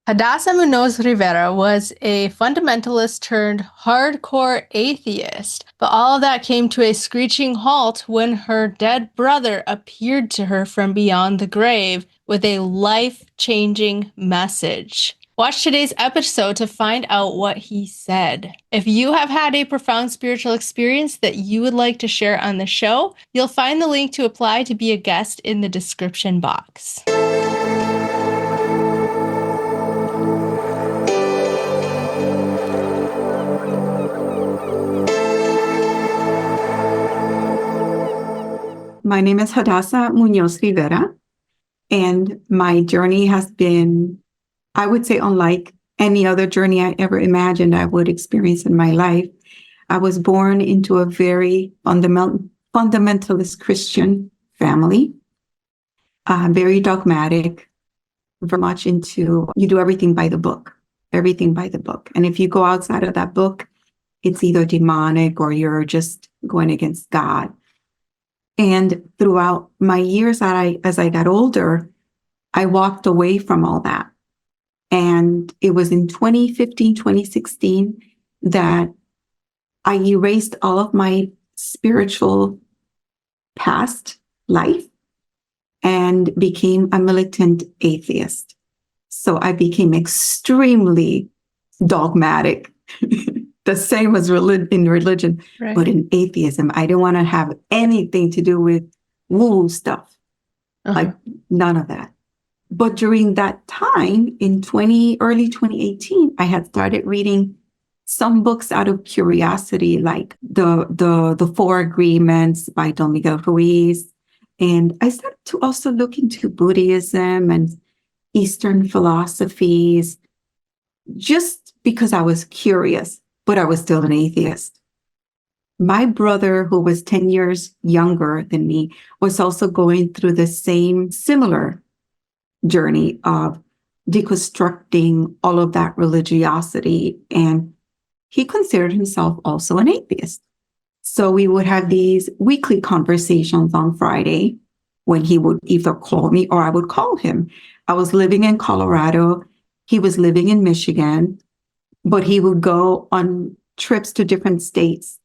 Hadassah Munoz Rivera was a fundamentalist turned hardcore atheist, but all of that came to a screeching halt when her dead brother appeared to her from beyond the grave with a life-changing message. Watch today's episode to find out what he said. If you have had a profound spiritual experience that you would like to share on the show, you'll find the link to apply to be a guest in the description box. My name is Hadassah Munoz Rivera, and my journey has been, I would say, unlike any other journey I ever imagined I would experience in my life. I was born into a very fundamentalist Christian family, very dogmatic, very much into, you do everything by the book. And if you go outside of that book, it's either demonic or you're just going against God. And throughout my years, as I got older, I walked away from all that. And it was in 2015, 2016 that I erased all of my spiritual past life and became a militant atheist. So I became extremely dogmatic. The same as in religion, right. But in atheism, I didn't want to have anything to do with woo stuff, like none of that. But during that time, in early 2018, I had started reading some books out of curiosity, like the Four Agreements by Don Miguel Ruiz, and I started to also look into Buddhism and Eastern philosophies, just because I was curious. But I was still an atheist. My brother, who was 10 years younger than me, was also going through the same similar journey of deconstructing all of that religiosity. And he considered himself also an atheist. So we would have these weekly conversations on Friday when he would either call me or I would call him. I was living in Colorado. He was living in Michigan. But he would go on trips to different states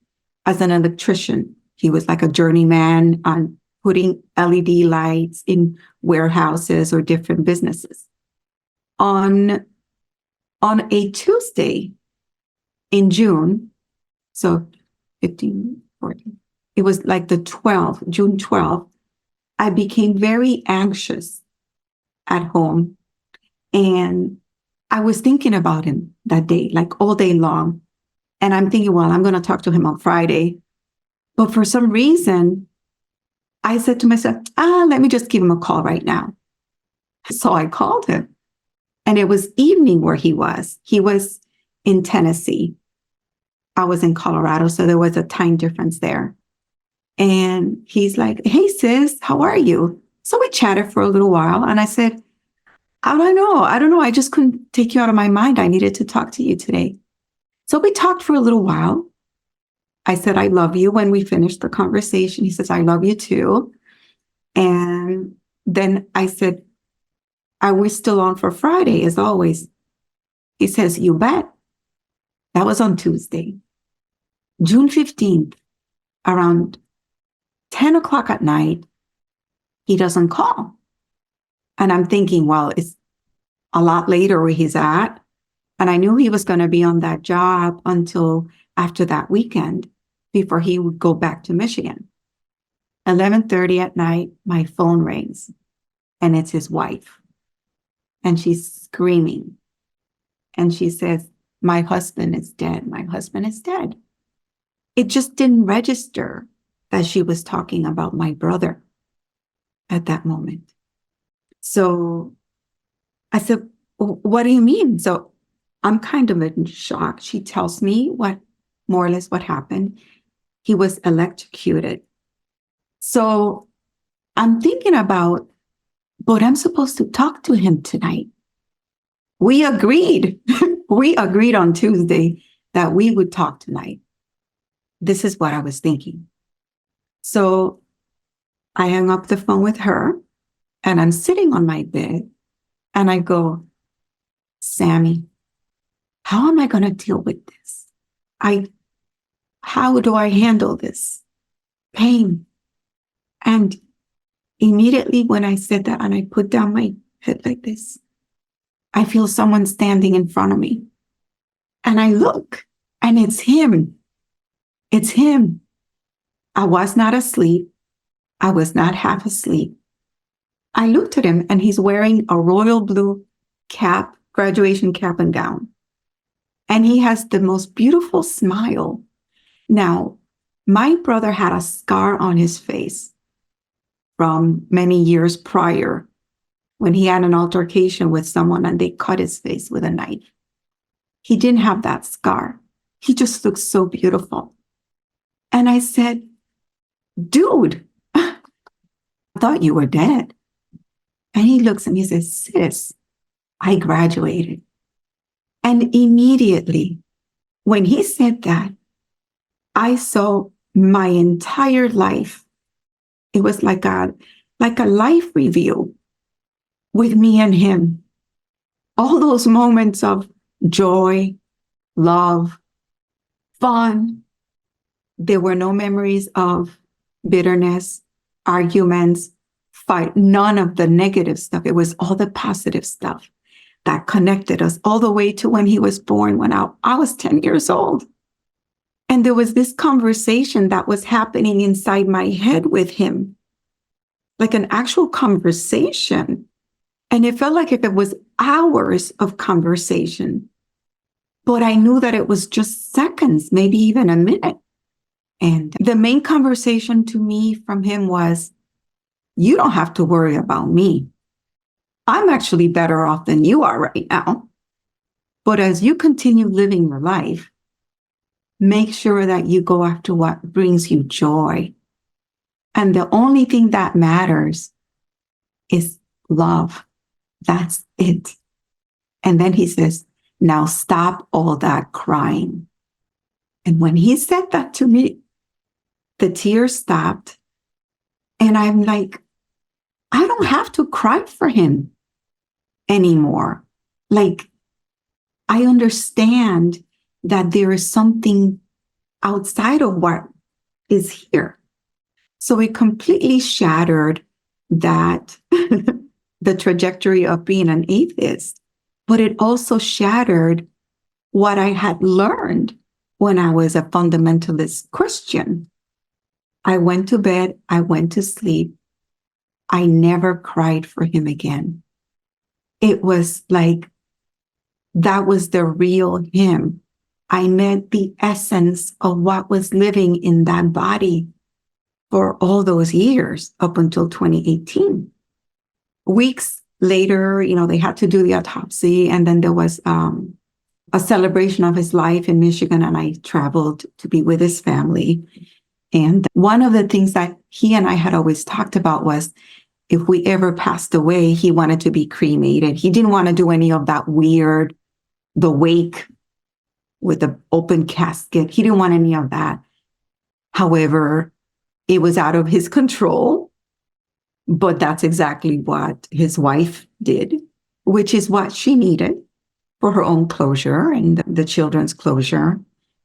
as an electrician. He was like a journeyman on putting LED lights in warehouses or different businesses. On a Tuesday in June, so 15, 14, it was like the 12th, June 12th, I became very anxious at home. And I was thinking about him that day, like all day long. And I'm thinking, well, I'm going to talk to him on Friday. But for some reason, I said to myself, let me just give him a call right now. So I called him. And it was evening where he was. He was in Tennessee. I was in Colorado, so there was a time difference there. And he's like, hey, sis, how are you? So we chatted for a little while. And I said, I don't know. I just couldn't take you out of my mind. I needed to talk to you today. So we talked for a little while. I said, I love you when we finished the conversation. He says, I love you too. And then I said, are we still on for Friday as always? He says, you bet. That was on Tuesday. June 15th, around 10 o'clock at night, he doesn't call. And I'm thinking, well, it's a lot later where he's at. And I knew he was going to be on that job until after that weekend before he would go back to Michigan. 11:30 at night, my phone rings and it's his wife. And she's screaming. And she says, my husband is dead. My husband is dead. It just didn't register that she was talking about my brother at that moment. So I said, what do you mean? So I'm kind of in shock. She tells me more or less what happened. He was electrocuted. So I'm thinking about, but I'm supposed to talk to him tonight. We agreed. We agreed on Tuesday that we would talk tonight. This is what I was thinking. So I hung up the phone with her. And I'm sitting on my bed and I go, Sammy, how am I going to deal with this? How do I handle this pain? And immediately when I said that and I put down my head like this, I feel someone standing in front of me. And I look, and it's him. It's him. I was not asleep. I was not half asleep. I looked at him, and he's wearing a royal blue cap, graduation cap and gown. And he has the most beautiful smile. Now, my brother had a scar on his face from many years prior when he had an altercation with someone and they cut his face with a knife. He didn't have that scar. He just looked so beautiful. And I said, dude, I thought you were dead. And he looks at me and says, sis, I graduated. And immediately, when he said that, I saw my entire life. It was like a life review with me and him. All those moments of joy, love, fun. There were no memories of bitterness, arguments, fight, none of the negative stuff. It was all the positive stuff that connected us all the way to when he was born, when I was 10 years old. And there was this conversation that was happening inside my head with him, like an actual conversation. And it felt like if it was hours of conversation, but I knew that it was just seconds, maybe even a minute. And the main conversation to me from him was, you don't have to worry about me. I'm actually better off than you are right now. But as you continue living your life, make sure that you go after what brings you joy. And the only thing that matters is love. That's it. And then he says, now stop all that crying. And when he said that to me, the tears stopped. And I'm like, I don't have to cry for him anymore. Like, I understand that there is something outside of what is here. So it completely shattered that the trajectory of being an atheist, but it also shattered what I had learned when I was a fundamentalist Christian. I went to bed, I went to sleep. I never cried for him again. It was like, that was the real him. I met the essence of what was living in that body for all those years up until 2018. Weeks later, they had to do the autopsy, and then there was a celebration of his life in Michigan, and I traveled to be with his family. And one of the things that he and I had always talked about was, if we ever passed away, he wanted to be cremated. He didn't want to do any of that weird, the wake with the open casket. He didn't want any of that. However, it was out of his control, but that's exactly what his wife did, which is what she needed for her own closure and the children's closure.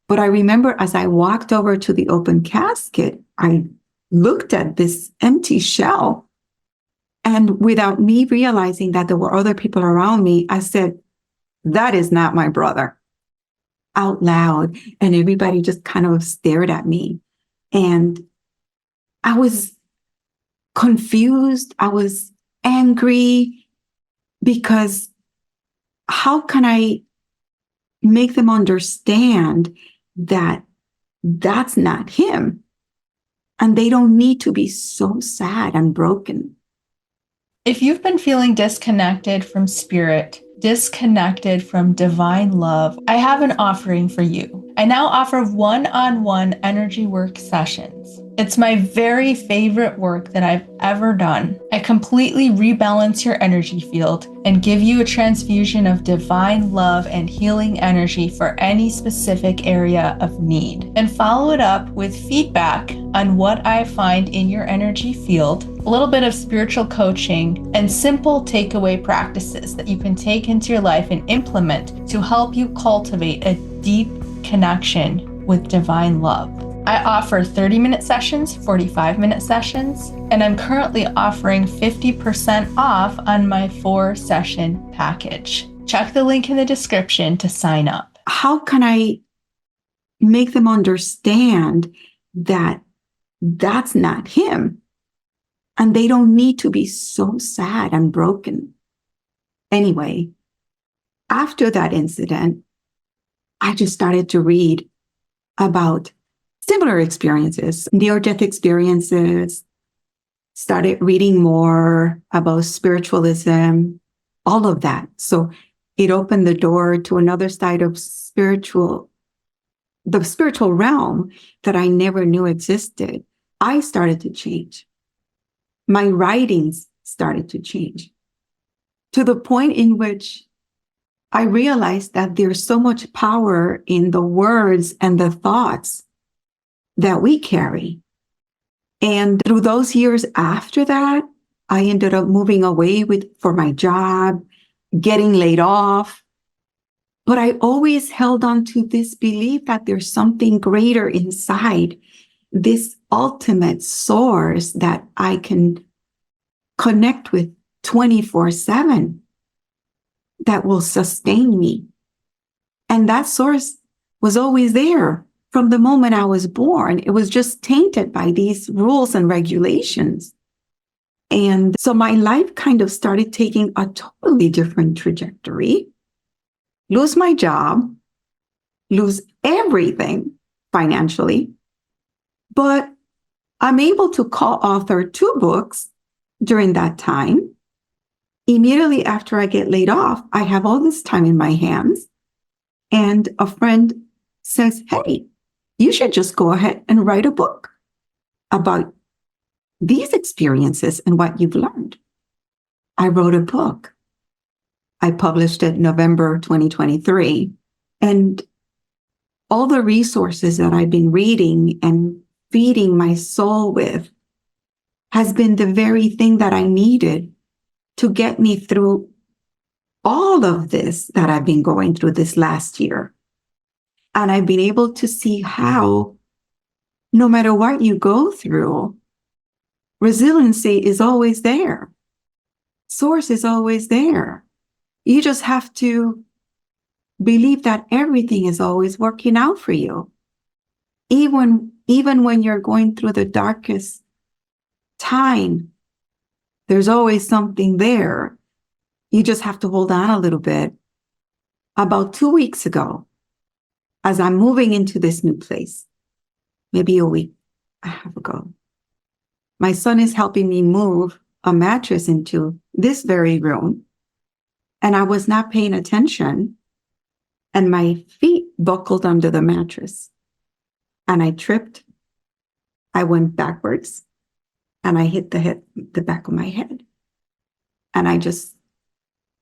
But I remember as I walked over to the open casket, I looked at this empty shell. And without me realizing that there were other people around me, I said, that is not my brother, out loud. And everybody just kind of stared at me. And I was confused. I was angry, because how can I make them understand that that's not him? And they don't need to be so sad and broken. If you've been feeling disconnected from spirit, disconnected from divine love, I have an offering for you. I now offer one-on-one energy work sessions. It's my very favorite work that I've ever done. I completely rebalance your energy field and give you a transfusion of divine love and healing energy for any specific area of need, and follow it up with feedback on what I find in your energy field a little bit of spiritual coaching, and simple takeaway practices that you can take into your life and implement to help you cultivate a deep connection with divine love. I offer 30-minute sessions, 45-minute sessions, and I'm currently offering 50% off on my 4-session package. Check the link in the description to sign up. How can I make them understand that that's not him? And they don't need to be so sad and broken. Anyway, after that incident, I just started to read about similar experiences, near-death experiences, started reading more about spiritualism, all of that. So it opened the door to another side of the spiritual realm that I never knew existed. I started to change. My writings started to change to the point in which I realized that there's so much power in the words and the thoughts that we carry. And through those years after that, I ended up moving away for my job, getting laid off. But I always held on to this belief that there's something greater inside, this ultimate source that I can connect with 24/7 that will sustain me. And that source was always there from the moment I was born. It was just tainted by these rules and regulations. And so my life kind of started taking a totally different trajectory. Lose my job, lose everything financially. But I'm able to co-author 2 books during that time. Immediately after I get laid off, I have all this time in my hands. And a friend says, hey, you should just go ahead and write a book about these experiences and what you've learned. I wrote a book. I published it November 2023. And all the resources that I've been reading and feeding my soul with has been the very thing that I needed to get me through all of this that I've been going through this last year. And I've been able to see how, no matter what you go through, resiliency is always there. Source is always there. You just have to believe that everything is always working out for you. Even when you're going through the darkest time, there's always something there. You just have to hold on a little bit. About 2 weeks ago, as I'm moving into this new place, maybe a week and a half ago, my son is helping me move a mattress into this very room. And I was not paying attention. And my feet buckled under the mattress. And I tripped. I went backwards. And I hit the back of my head. And I just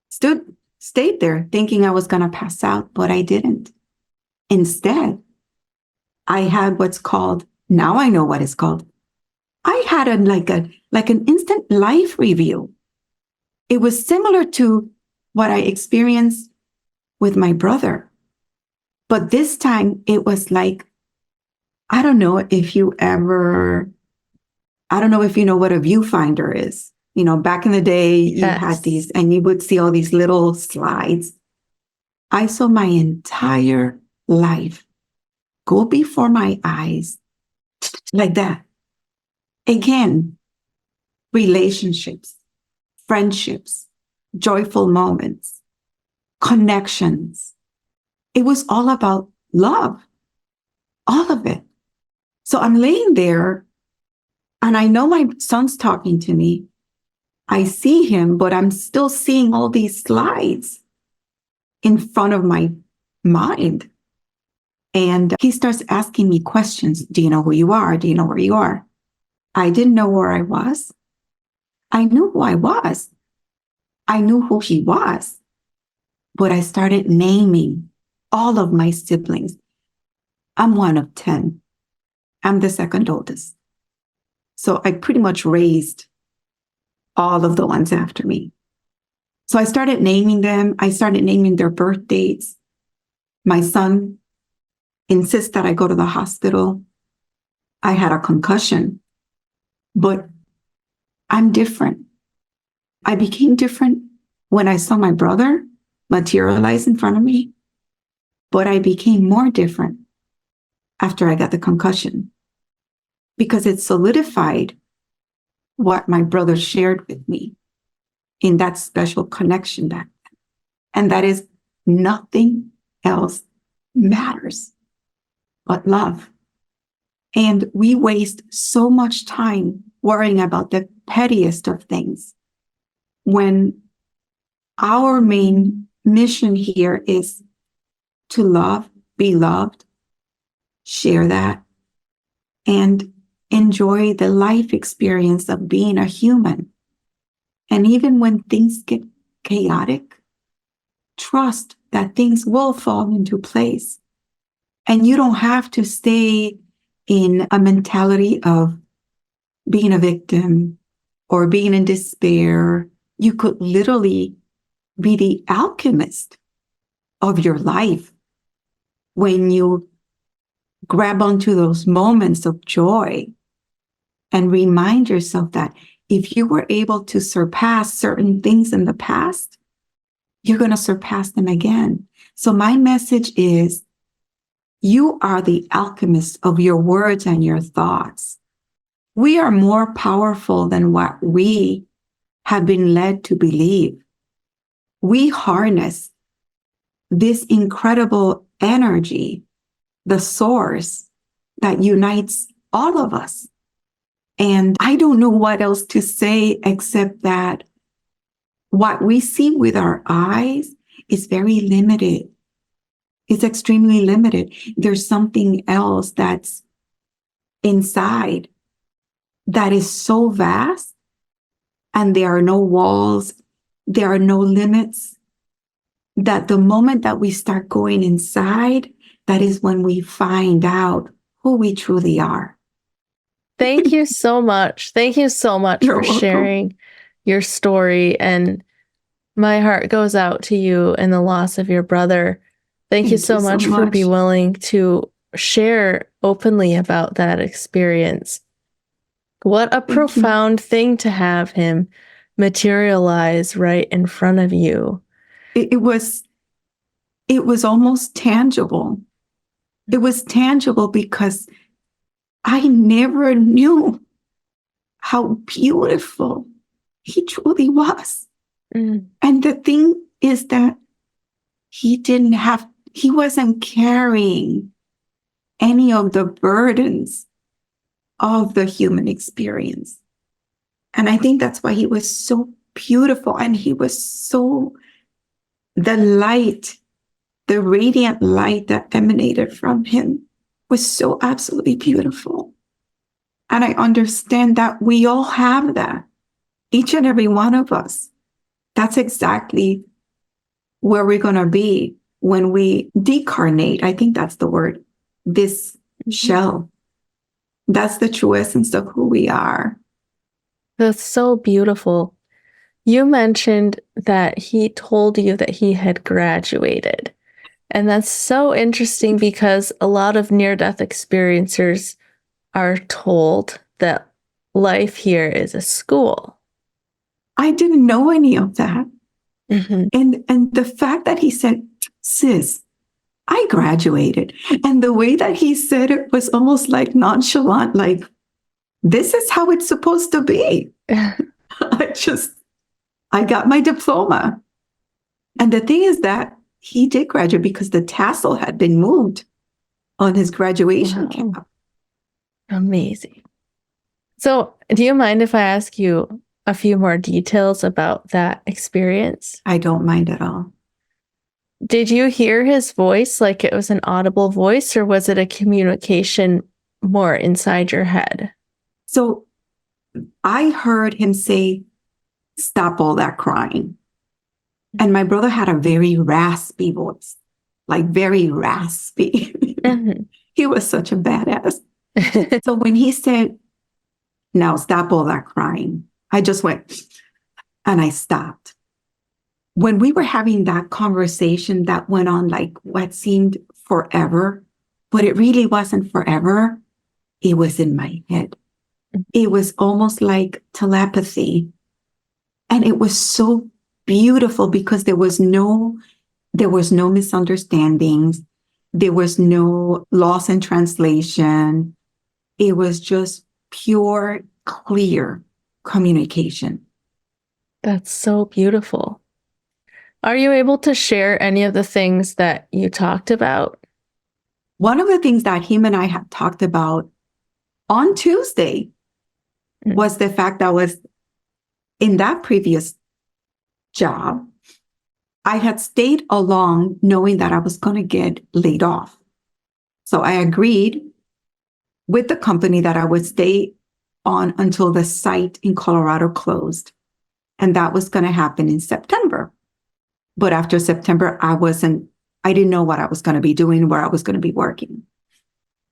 stayed there thinking I was going to pass out, but I didn't. Instead, I had what's called, now I know what it's called. I had like an instant life review. It was similar to what I experienced with my brother. But this time it was like, I don't know if you know what a viewfinder is. You know, back in the day, Yes. You had these and you would see all these little slides. I saw my entire life go before my eyes like that. Again, relationships, friendships, joyful moments, connections. It was all about love, all of it. So I'm laying there and I know my son's talking to me. I see him, but I'm still seeing all these slides in front of my mind. And he starts asking me questions. Do you know who you are? Do you know where you are? I didn't know where I was. I knew who I was. I knew who he was. But I started naming all of my siblings. I'm one of 10. I'm the second oldest. So I pretty much raised all of the ones after me. So I started naming them. I started naming their birth dates. My son insists that I go to the hospital. I had a concussion, but I'm different. I became different when I saw my brother materialize in front of me, but I became more different after I got the concussion because it solidified what my brother shared with me in that special connection back then. And that is nothing else matters but love. And we waste so much time worrying about the pettiest of things when our main mission here is to love, be loved, share that, and enjoy the life experience of being a human. And even when things get chaotic, trust that things will fall into place. And you don't have to stay in a mentality of being a victim or being in despair. You could literally be the alchemist of your life when you grab onto those moments of joy and remind yourself that if you were able to surpass certain things in the past, you're going to surpass them again. So my message is, you are the alchemist of your words and your thoughts. We are more powerful than what we have been led to believe. We harness this incredible energy, the source that unites all of us. And I don't know what else to say except that what we see with our eyes is very limited. It's extremely limited. There's something else that's inside that is so vast, and there are no walls, there are no limits, that the moment that we start going inside, that is when we find out who we truly are. Thank you so much. Thank you so much You're for welcome. sharing your story. And my heart goes out to you in the loss of your brother. Thank you so much for being willing to share openly about that experience. What a profound thing to have him materialize right in front of you. It was almost tangible. It was tangible because I never knew how beautiful he truly was. And the thing is that he wasn't carrying any of the burdens of the human experience. And I think that's why he was so beautiful. And he was so, the light, the radiant light that emanated from him was so absolutely beautiful. And I understand that we all have that, each and every one of us. That's exactly where we're going to be when we decarnate. I think that's the word, this shell. That's the true essence of who we are. That's so beautiful. You mentioned that he told you that he had graduated. And that's so interesting because a lot of near-death experiencers are told that life here is a school. I didn't know any of that. And the fact that he said, sis, I graduated. And the way that he said it was almost like nonchalant, like, this is how it's supposed to be. I got my diploma. And the thing is that he did graduate because the tassel had been moved on his graduation cap. Amazing. So, do you mind if I ask you a few more details about that experience? I don't mind at all. Did you hear his voice like it was an audible voice, or was it a communication more inside your head? So I heard him say, stop all that crying. And my brother had a very raspy voice, like very raspy. He was such a badass. So when he said, now stop all that crying, I just went, And I stopped. When we were having that conversation that went on like what seemed forever, but it really wasn't forever, it was in my head. It was almost like telepathy. And it was so beautiful because there was no misunderstandings. There was no loss in translation. It was just pure, clear communication. That's so beautiful. Are you able to share any of the things that you talked about? One of the things that him and I had talked about on Tuesday was the fact that I was in that previous job. I had stayed along knowing that I was going to get laid off. So I agreed with the company that I would stay on until the site in Colorado closed. And that was going to happen in September. But after September, I didn't know what I was going to be doing, where I was going to be working.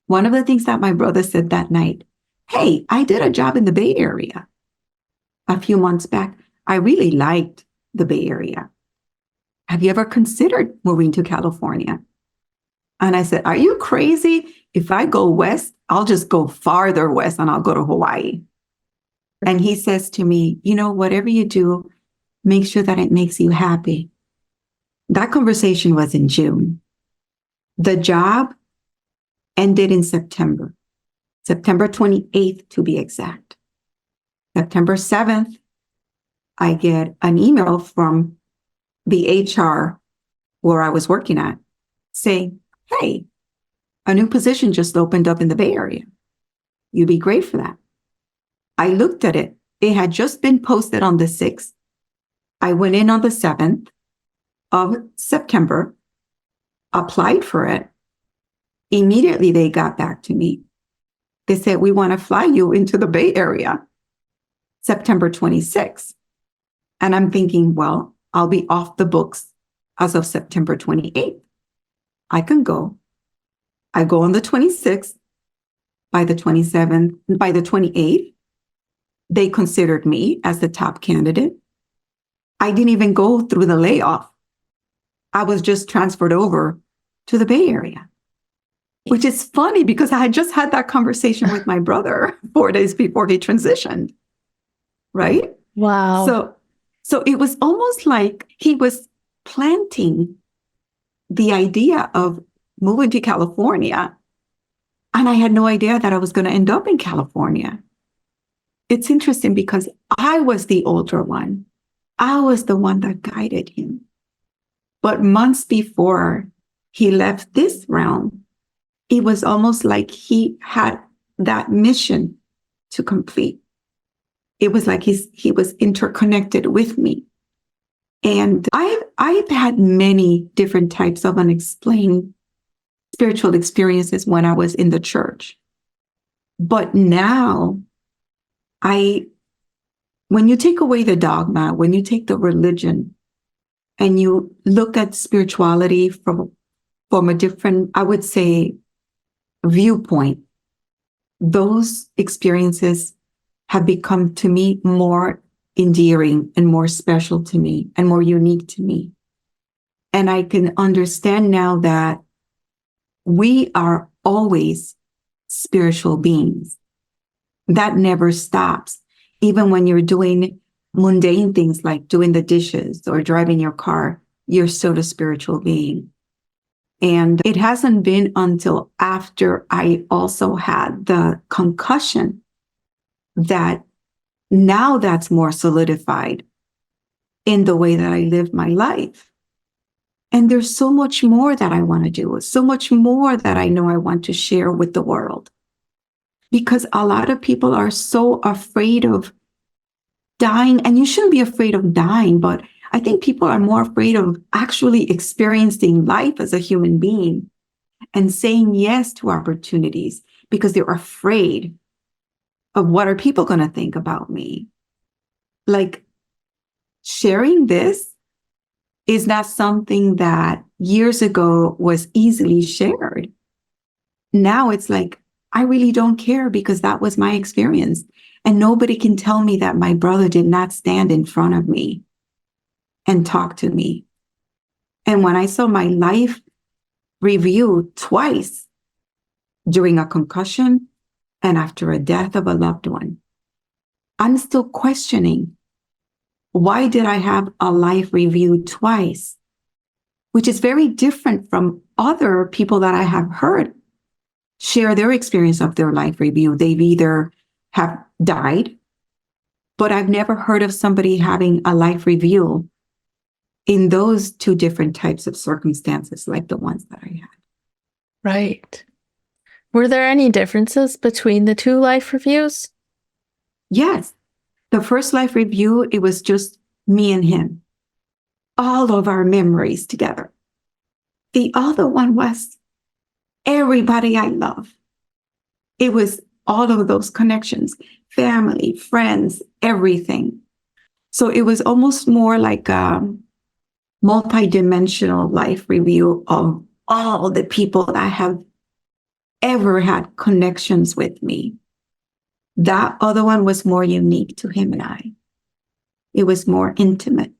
One of the things that my brother said that night, hey, I did a job in the Bay Area a few months back. I really liked the Bay Area. Have you ever considered moving to California? And I said, are you crazy? If I go west, I'll just go farther west and I'll go to Hawaii. And he says to me, whatever you do, make sure that it makes you happy. That conversation was in June. The job ended in September 28th to be exact. September 7th, I get an email from the HR where I was working at saying, hey, a new position just opened up in the Bay Area. You'd be great for that. I looked at it. It had just been posted on the 6th. I went in on the 7th of September, applied for it. Immediately, they got back to me. They said, we want to fly you into the Bay Area, September 26th. And I'm thinking, well, I'll be off the books as of September 28th. I can go. I go on the 26th. By the 27th, by the 28th, they considered me as the top candidate. I didn't even go through the layoff. I was just transferred over to the Bay Area, which is funny because I had just had that conversation with my brother 4 days before he transitioned, right? Wow. So it was almost like he was planting the idea of moving to California, and I had no idea that I was going to end up in California. It's interesting because I was the older one. I was the one that guided him. But months before he left this realm, it was almost like he had that mission to complete. It was like he was interconnected with me. And I've had many different types of unexplained spiritual experiences when I was in the church. But now, when you take away the dogma, when you take the religion, and you look at spirituality from a different, I would say, viewpoint, those experiences have become to me more endearing and more special to me and more unique to me. And I can understand now that we are always spiritual beings. That never stops. Even when you're doing mundane things like doing the dishes or driving your car, you're still a spiritual being. And it hasn't been until after I also had the concussion that now that's more solidified in the way that I live my life. And there's so much more that I want to do, so much more that I know I want to share with the world. Because a lot of people are so afraid of dying, and you shouldn't be afraid of dying, but I think people are more afraid of actually experiencing life as a human being and saying yes to opportunities because they're afraid of what are people going to think about me. Like, sharing this is not something that years ago was easily shared. Now it's like, I really don't care because that was my experience. And nobody can tell me that my brother did not stand in front of me and talk to me. And when I saw my life review twice during a concussion and after a death of a loved one, I'm still questioning, why did I have a life review twice? Which is very different from other people that I have heard share their experience of their life review. They've either have died, but I've never heard of somebody having a life review in those two different types of circumstances like the ones that I had. Right. Were there any differences between the two life reviews? Yes. The first life review, it was just me and him, all of our memories together. The other one was everybody I love. It was all of those connections, family, friends, everything. So it was almost more like a multi-dimensional life review of all the people that have ever had connections with me. That other one was more unique to him and I. It was more intimate,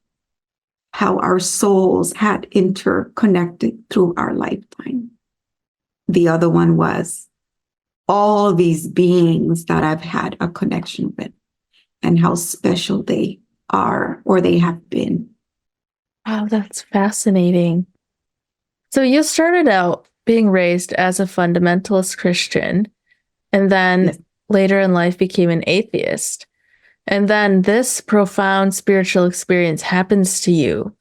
how our souls had interconnected through our lifetime. The other one was all these beings that I've had a connection with and how special they are or they have been. Wow, that's fascinating. So you started out being raised as a fundamentalist Christian, and then Yes. later in life became an atheist. And then this profound spiritual experience happens to you.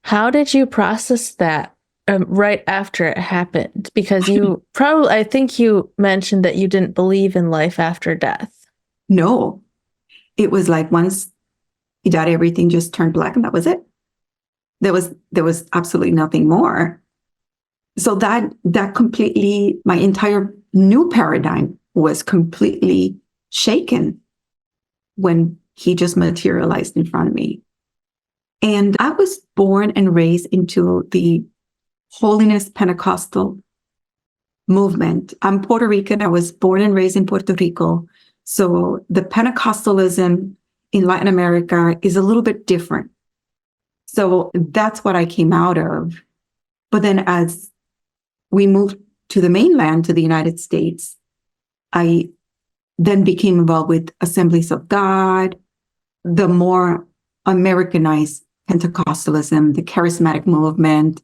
How did you process that right after it happened? Because you probably, I think you mentioned that you didn't believe in life after death. No, it was like once he died, everything just turned black and that was it. There was absolutely nothing more. So that completely, my entire new paradigm was completely shaken when he just materialized in front of me. And I was born and raised into the holiness Pentecostal movement. I'm Puerto Rican. I was born and raised in Puerto Rico. So the Pentecostalism in Latin America is a little bit different. So that's what I came out of. But then as we moved to the mainland, to the United States, I then became involved with Assemblies of God, the more Americanized Pentecostalism, the charismatic movement.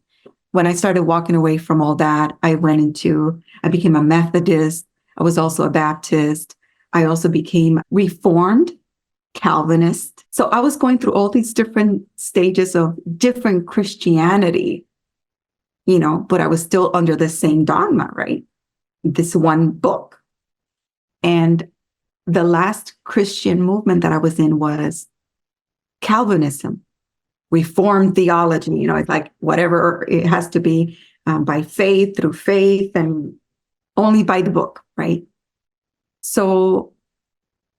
When I started walking away from all that, I became a Methodist. I was also a Baptist. I also became Reformed, Calvinist. So I was going through all these different stages of different Christianity, but I was still under the same dogma, right? This one book. And the last Christian movement that I was in was Calvinism, Reformed theology. It's like whatever it has to be by faith, through faith, and only by the book, right? So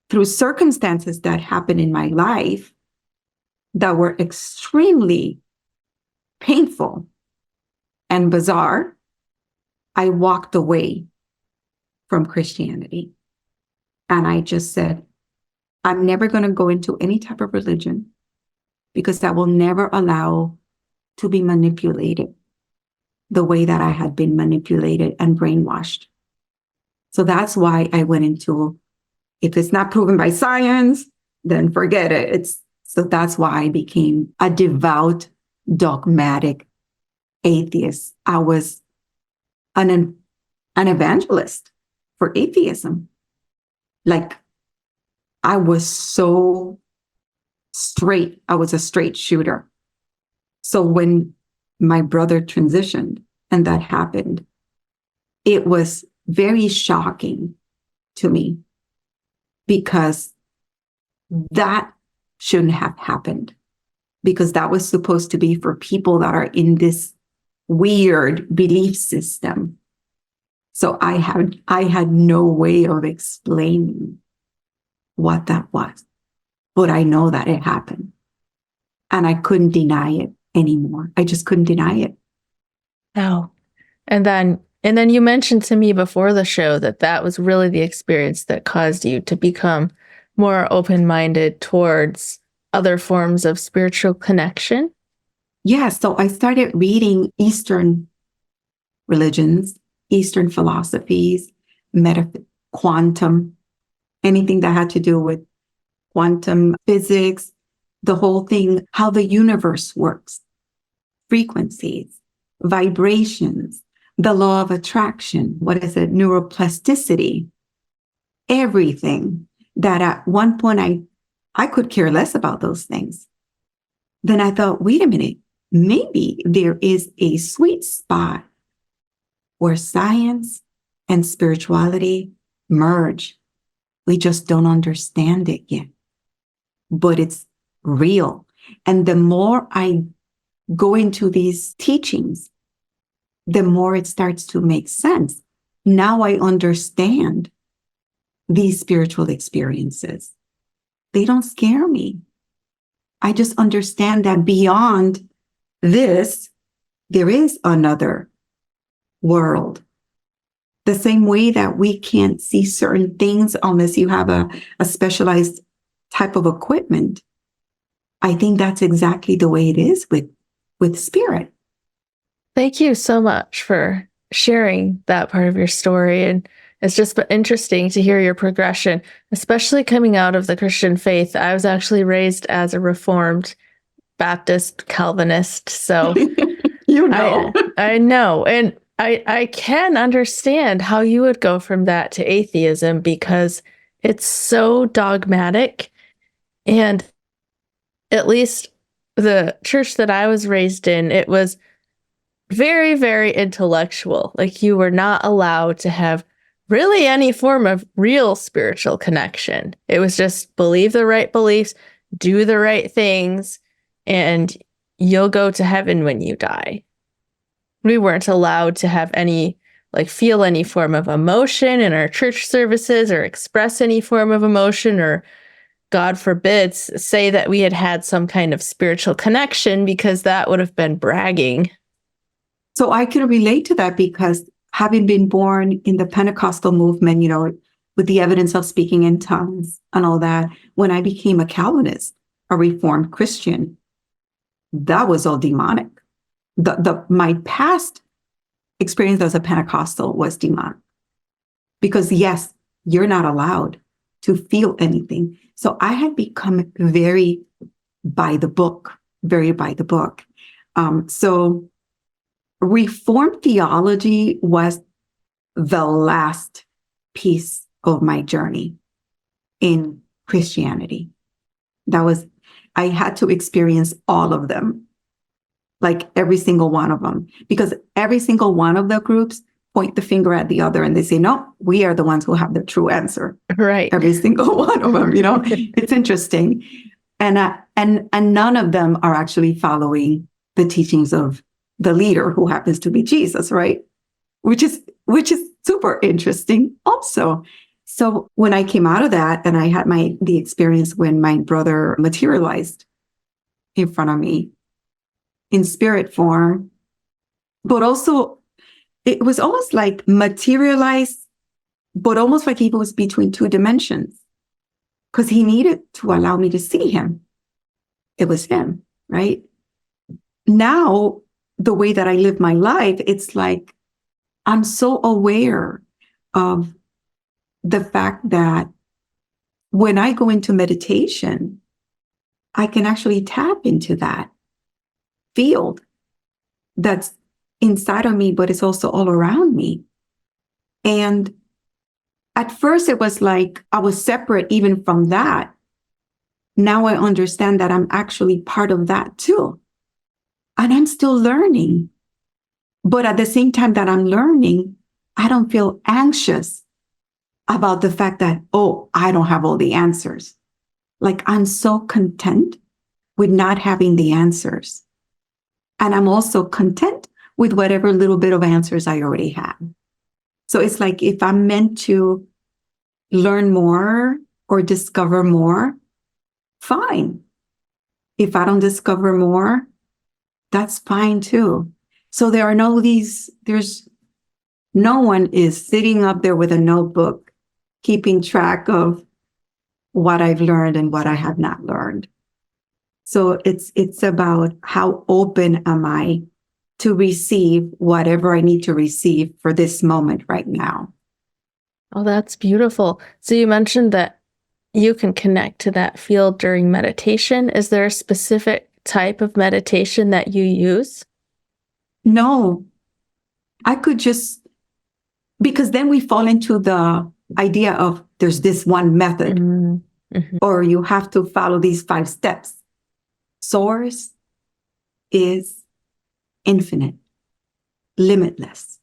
through circumstances that happened in my life that were extremely painful and bizarre, I walked away from Christianity. And I just said, I'm never going to go into any type of religion because I will never allow to be manipulated the way that I had been manipulated and brainwashed. So that's why I went into, if it's not proven by science, then forget it. So that's why I became a devout, dogmatic atheist. I was an evangelist for atheism. Like, I was so straight. I was a straight shooter. So when my brother transitioned and that happened, it was very shocking to me because that shouldn't have happened, because that was supposed to be for people that are in this weird belief system. So I had no way of explaining what that was, but I know that it happened and I couldn't deny it anymore. I just couldn't deny it. Oh, and then you mentioned to me before the show that was really the experience that caused you to become more open-minded towards other forms of spiritual connection? Yeah, so I started reading Eastern religions, Eastern philosophies, quantum, anything that had to do with quantum physics, the whole thing, how the universe works, frequencies, vibrations, the law of attraction, what is it, neuroplasticity, everything that at one point I could care less about those things. Then I thought, wait a minute, maybe there is a sweet spot where science and spirituality merge. We just don't understand it yet, but it's real. And the more I go into these teachings, the more it starts to make sense. Now I understand these spiritual experiences. They don't scare me. I just understand that beyond this, there is another world. The same way that we can't see certain things unless you have a specialized type of equipment. I think that's exactly the way it is with spirit. Thank you so much for sharing that part of your story. And it's just been interesting to hear your progression, especially coming out of the Christian faith. I was actually raised as a Reformed Baptist Calvinist. So You know. I know. And I can understand how you would go from that to atheism because it's so dogmatic. And at least the church that I was raised in, it was very, very intellectual. Like you were not allowed to have really any form of real spiritual connection. It was just believe the right beliefs, do the right things, and you'll go to heaven when you die. We weren't allowed to have any, like, feel any form of emotion in our church services or express any form of emotion or, God forbid, say that we had had some kind of spiritual connection because that would have been bragging. So I can relate to that because having been born in the Pentecostal movement, with the evidence of speaking in tongues and all that, when I became a Calvinist, a Reformed Christian, that was all demonic. My past experience as a Pentecostal was demonic. Because yes, you're not allowed to feel anything. So I had become very by the book. So Reformed theology was the last piece of my journey in Christianity. I had to experience all of them, like every single one of them, because every single one of the groups point the finger at the other and they say, no, we are the ones who have the true answer. Right. Every single one of them, it's interesting. And none of them are actually following the teachings of the leader who happens to be Jesus, right? Which is super interesting also. So when I came out of that and I had the experience when my brother materialized in front of me in spirit form, but also it was almost like materialized, but almost like he was between two dimensions because he needed to allow me to see him. It was him, right? Now, the way that I live my life, it's like I'm so aware of the fact that when I go into meditation, I can actually tap into that field that's inside of me, but it's also all around me. And at first it was like I was separate even from that. Now I understand that I'm actually part of that too. And I'm still learning. But at the same time that I'm learning, I don't feel anxious about the fact that, oh, I don't have all the answers. Like I'm so content with not having the answers. And I'm also content with whatever little bit of answers I already have. So it's like if I'm meant to learn more or discover more, fine. If I don't discover more, that's fine too. So there's no one is sitting up there with a notebook, keeping track of what I've learned and what I have not learned. So it's about how open am I to receive whatever I need to receive for this moment right now. Oh, that's beautiful. So you mentioned that you can connect to that field during meditation. Is there a specific type of meditation that you use? No, I could just, because then we fall into the idea of there's this one method, Mm-hmm. or you have to follow these 5 steps. Source is infinite, limitless.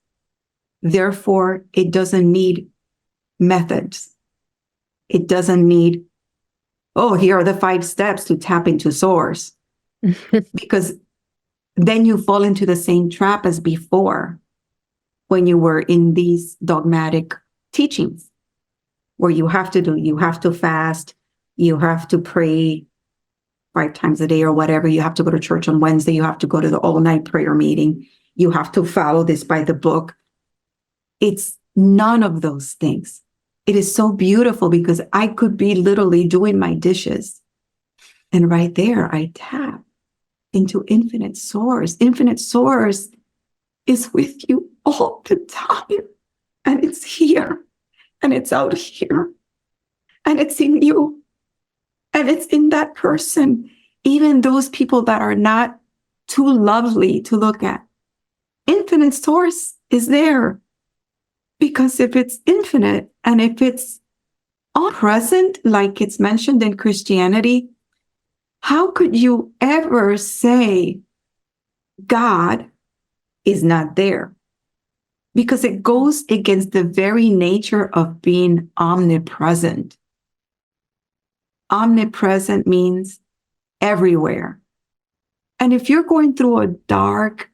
Therefore, it doesn't need methods. It doesn't need, oh, here are the 5 steps to tap into source. Because then you fall into the same trap as before when you were in these dogmatic teachings, where you have to fast, you have to pray 5 times a day or whatever, you have to go to church on Wednesday, you have to go to the all-night prayer meeting, you have to follow this by the book. It's none of those things. It is so beautiful because I could be literally doing my dishes, and right there I tap into infinite source. Infinite source is with you all the time. And it's here, and it's out here, and it's in you, and it's in that person, even those people that are not too lovely to look at. Infinite source is there, because if it's infinite and if it's all present, like it's mentioned in Christianity, how could you ever say God is not there? Because it goes against the very nature of being omnipresent. Omnipresent means everywhere. And if you're going through a dark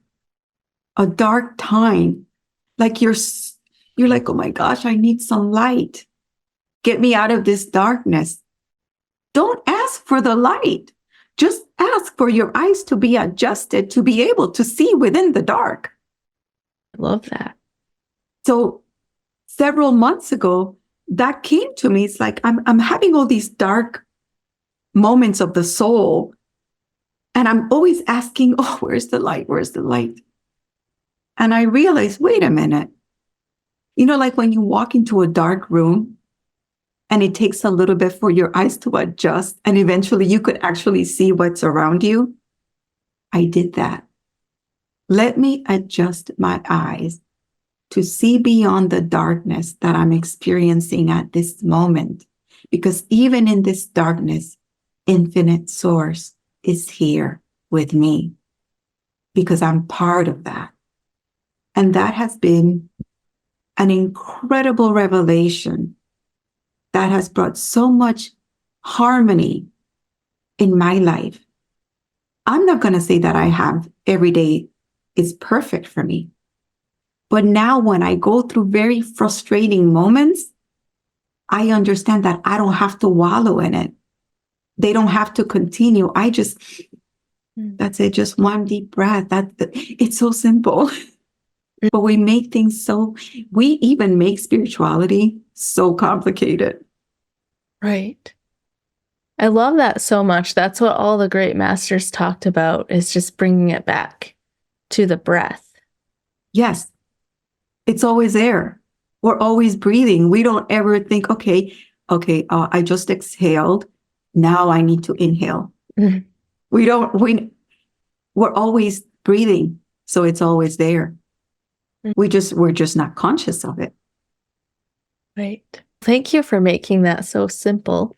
time, like you're like, oh my gosh, I need some light. Get me out of this darkness. Don't ask for the light. Just ask for your eyes to be adjusted to be able to see within the dark. I love that. So several months ago, that came to me. It's like I'm having all these dark moments of the soul, and I'm always asking, oh, where's the light? Where's the light? And I realized, wait a minute. Like when you walk into a dark room and it takes a little bit for your eyes to adjust, and eventually you could actually see what's around you. I did that. Let me adjust my eyes to see beyond the darkness that I'm experiencing at this moment. Because even in this darkness, infinite source is here with me, because I'm part of that. And that has been an incredible revelation that has brought so much harmony in my life. I'm not going to say that I have every day is perfect for me. But now when I go through very frustrating moments, I understand that I don't have to wallow in it. They don't have to continue. That's it. Just one deep breath. It's so simple. But we even make spirituality so complicated. Right. I love that so much. That's what all the great masters talked about, is just bringing it back to the breath. Yes. It's always there. We're always breathing. We don't ever think, okay, I just exhaled. Now I need to inhale. We're always breathing. So it's always there. We're just not conscious of it. Right. Thank you for making that so simple.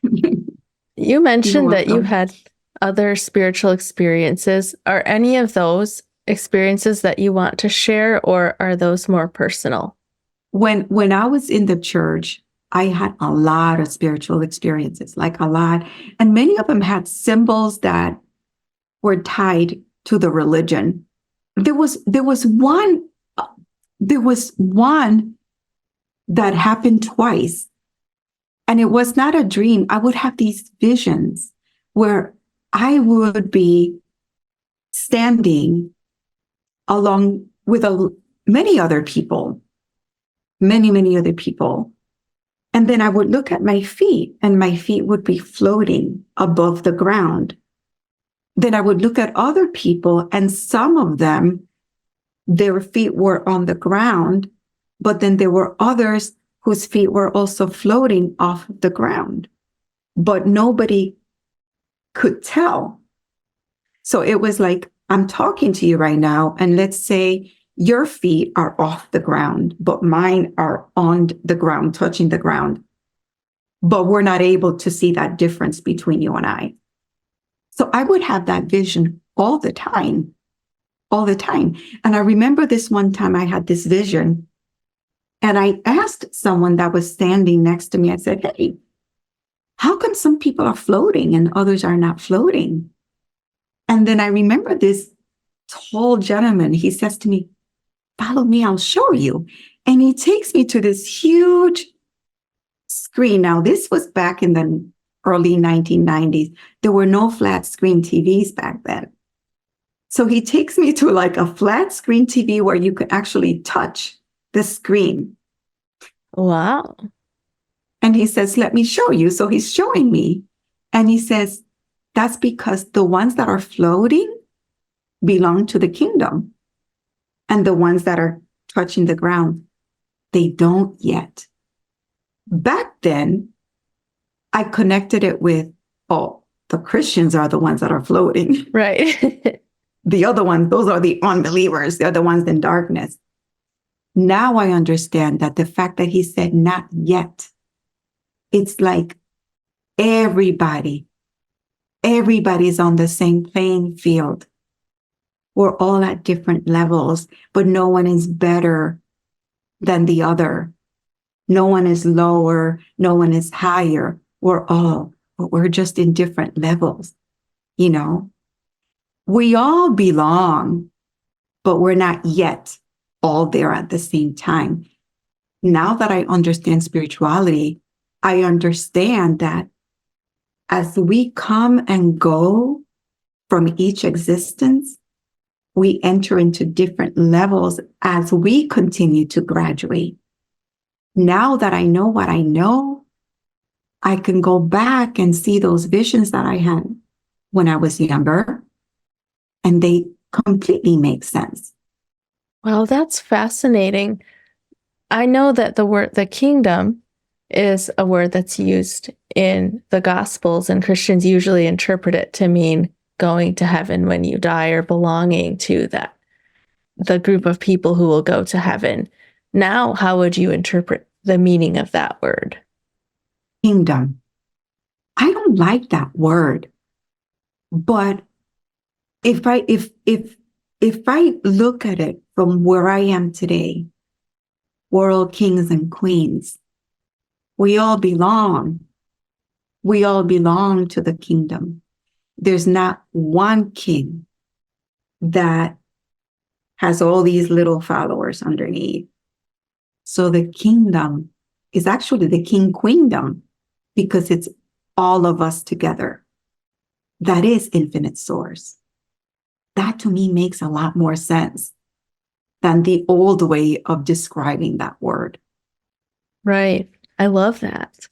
You mentioned that you had other spiritual experiences. Are any of those experiences that you want to share, or are those more personal? When I was in the church, I had a lot of spiritual experiences, like a lot. And many of them had symbols that were tied to the religion. There was one that happened twice. And it was not a dream. I would have these visions where I would be standing along with many other people, many other people. And then I would look at my feet, and my feet would be floating above the ground. Then I would look at other people, and some of them, their feet were on the ground, but then there were others whose feet were also floating off the ground, but nobody could tell. So it was like, I'm talking to you right now, and let's say your feet are off the ground, but mine are on the ground, touching the ground. But we're not able to see that difference between you and I. So I would have that vision all the time. And I remember this one time I had this vision, and I asked someone that was standing next to me, I said, hey, how come some people are floating and others are not floating? And then I remember this tall gentleman, he says to me, follow me, I'll show you. And he takes me to this huge screen. Now, this was back in the early 1990s. There were no flat screen TVs back then. So he takes me to like a flat screen TV where you could actually touch the screen. Wow. And he says, let me show you. So he's showing me. And he says, that's because the ones that are floating belong to the kingdom. And the ones that are touching the ground, they don't yet. Back then, I connected it with, oh, the Christians are the ones that are floating. Right. The other ones, those are the unbelievers. They're the ones in darkness. Now I understand that the fact that he said not yet, it's like everybody's on the same playing field. We're all at different levels, but no one is better than the other. No one is lower, no one is higher. But we're just in different levels, you know? We all belong, but we're not yet all there at the same time. Now that I understand spirituality, I understand that as we come and go from each existence, we enter into different levels as we continue to graduate. Now that I know what I know, I can go back and see those visions that I had when I was younger, and they completely make sense. Well, that's fascinating. I know that the kingdom is a word that's used in the Gospels, and Christians usually interpret it to mean going to heaven when you die or belonging to the group of people who will go to heaven. Now, how would you interpret the meaning of that word? Kingdom. I don't like that word, but if I look at it from where I am today, we're all kings and queens. We all belong. We all belong to the kingdom. There's not one king that has all these little followers underneath. So the kingdom is actually the king queendom, because it's all of us together. That is infinite source. That to me makes a lot more sense than the old way of describing that word. Right. I love that.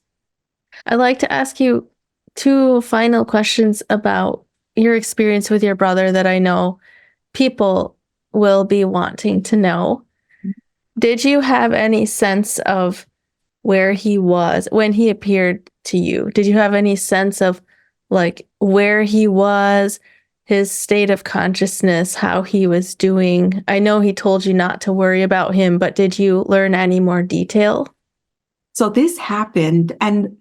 I'd like to ask you two final questions about your experience with your brother that I know people will be wanting to know. Did you have any sense of where he was when he appeared to you? Did you have any sense of like where he was, his state of consciousness, how he was doing? I know he told you not to worry about him, but did you learn any more detail? So this happened, and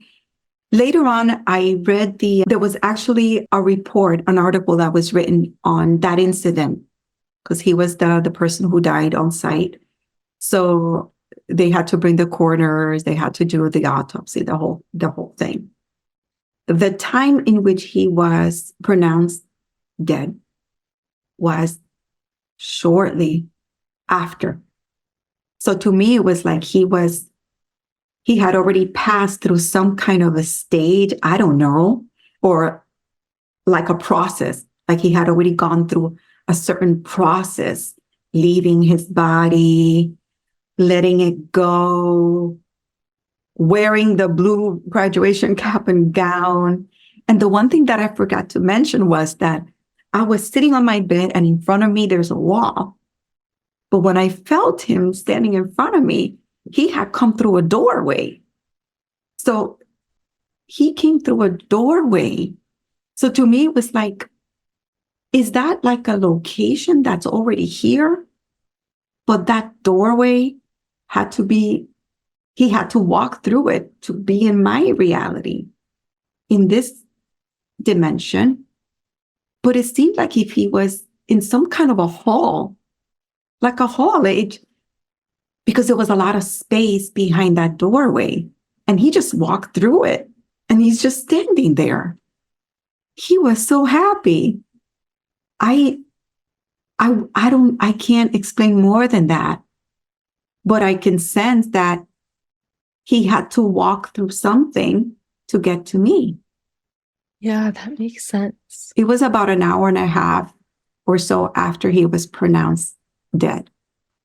later on, I read there was actually a report, an article that was written on that incident, because he was the person who died on site. So they had to bring the coroners, they had to do the autopsy, the whole thing. The time in which he was pronounced dead was shortly after. So to me, it was like he had already passed through some kind of a stage, I don't know, or like a process, like he had already gone through a certain process, leaving his body, letting it go, wearing the blue graduation cap and gown. And the one thing that I forgot to mention was that I was sitting on my bed and in front of me, there's a wall. But when I felt him standing in front of me, he had come through a doorway. So he came through a doorway. So to me, it was like, is that like a location that's already here? But that doorway had to be, he had to walk through it to be in my reality, in this dimension. But it seemed like if he was in some kind of a hall, like a hall, because there was a lot of space behind that doorway. And he just walked through it and he's just standing there. He was so happy. I can't explain more than that, but I can sense that he had to walk through something to get to me. Yeah, that makes sense. It was about an hour and a half or so after he was pronounced dead.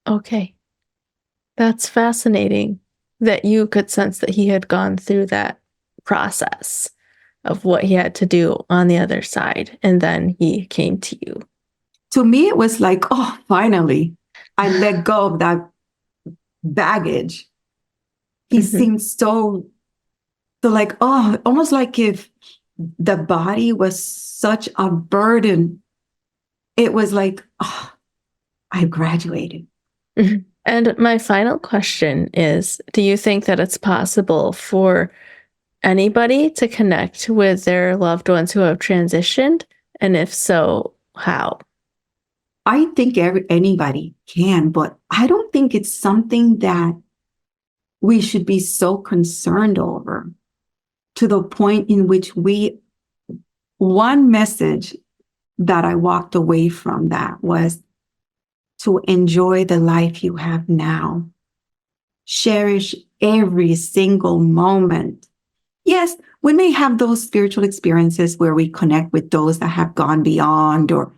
Okay. That's fascinating that you could sense that he had gone through that process of what he had to do on the other side, and then he came to you. To me, it was like, oh, finally, I let go of that baggage. He seemed so like, oh, almost like if the body was such a burden. It was like, oh, I graduated. And my final question is, do you think that it's possible for anybody to connect with their loved ones who have transitioned? And if so, how? I think anybody can, but I don't think it's something that we should be so concerned over to the point in which one message that I walked away from that was to enjoy the life you have now. Cherish every single moment. Yes, we may have those spiritual experiences where we connect with those that have gone beyond, or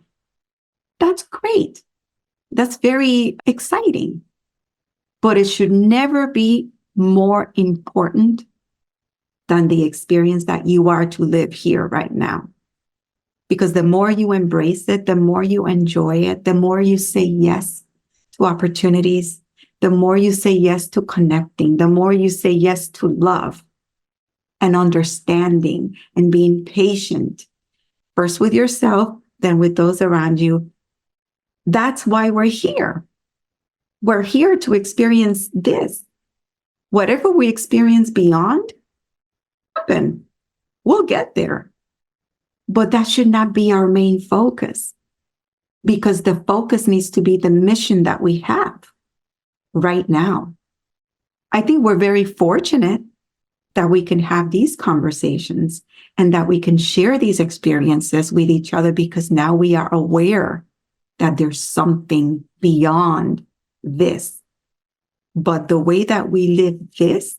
that's great. That's very exciting. But it should never be more important than the experience that you are to live here right now. Because the more you embrace it, the more you enjoy it, the more you say yes to opportunities, the more you say yes to connecting, the more you say yes to love and understanding and being patient, first with yourself, then with those around you. That's why we're here. We're here to experience this. Whatever we experience beyond, happen. We'll get there. But that should not be our main focus, because the focus needs to be the mission that we have right now. I think we're very fortunate that we can have these conversations and that we can share these experiences with each other, because now we are aware that there's something beyond this. But the way that we live this,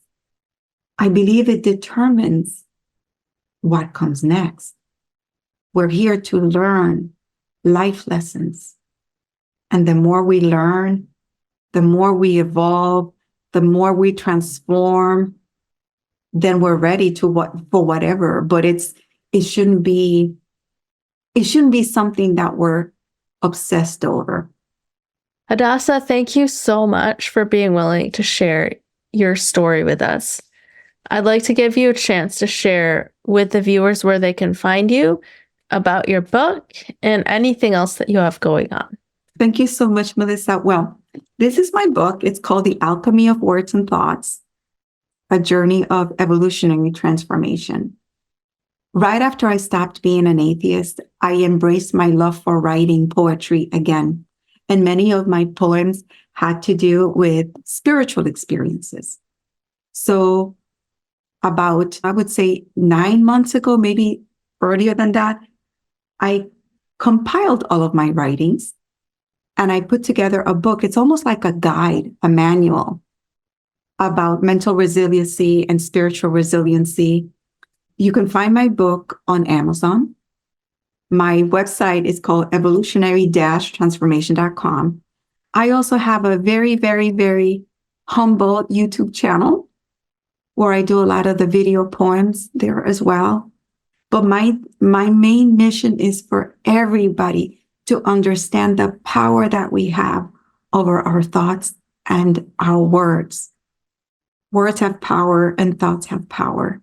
I believe it determines what comes next. We're here to learn life lessons. And the more we learn, the more we evolve, the more we transform, then we're ready for whatever. But it shouldn't be something that we're obsessed over. Hadassah, thank you so much for being willing to share your story with us. I'd like to give you a chance to share with the viewers where they can find you, about your book, and anything else that you have going on. Thank you so much, Melissa. Well, this is my book. It's called The Alchemy of Words and Thoughts, A Journey of Evolutionary Transformation. Right after I stopped being an atheist, I embraced my love for writing poetry again. And many of my poems had to do with spiritual experiences. So about, I would say 9 months ago, maybe earlier than that, I compiled all of my writings and I put together a book. It's almost like a guide, a manual about mental resiliency and spiritual resiliency. You can find my book on Amazon. My website is called evolutionary-transformation.com. I also have a very, very, very humble YouTube channel where I do a lot of the video poems there as well. But my main mission is for everybody to understand the power that we have over our thoughts and our words. Words have power and thoughts have power.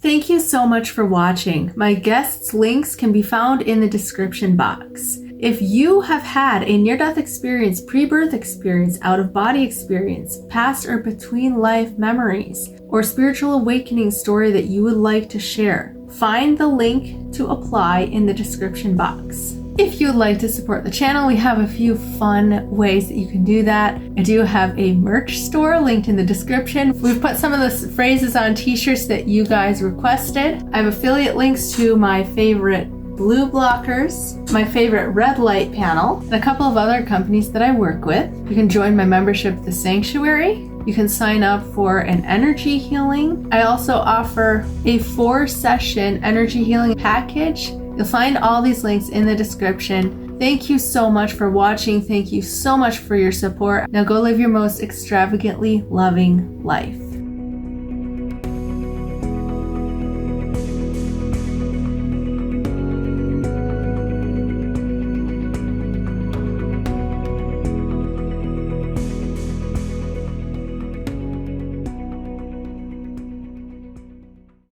Thank you so much for watching. My guests' links can be found in the description box. If you have had a near-death experience, pre-birth experience, out-of-body experience, past or between life memories, or spiritual awakening story that you would like to share, find the link to apply in the description box. If you would like to support the channel, we have a few fun ways that you can do that. I do have a merch store linked in the description. We've put some of the phrases on t-shirts that you guys requested. I have affiliate links to my favorite blue blockers, my favorite red light panel, and a couple of other companies that I work with. You can join my membership at the Sanctuary. You can sign up for an energy healing. I also offer a 4-session energy healing package. You'll find all these links in the description. Thank you so much for watching. Thank you so much for your support. Now go live your most extravagantly loving life.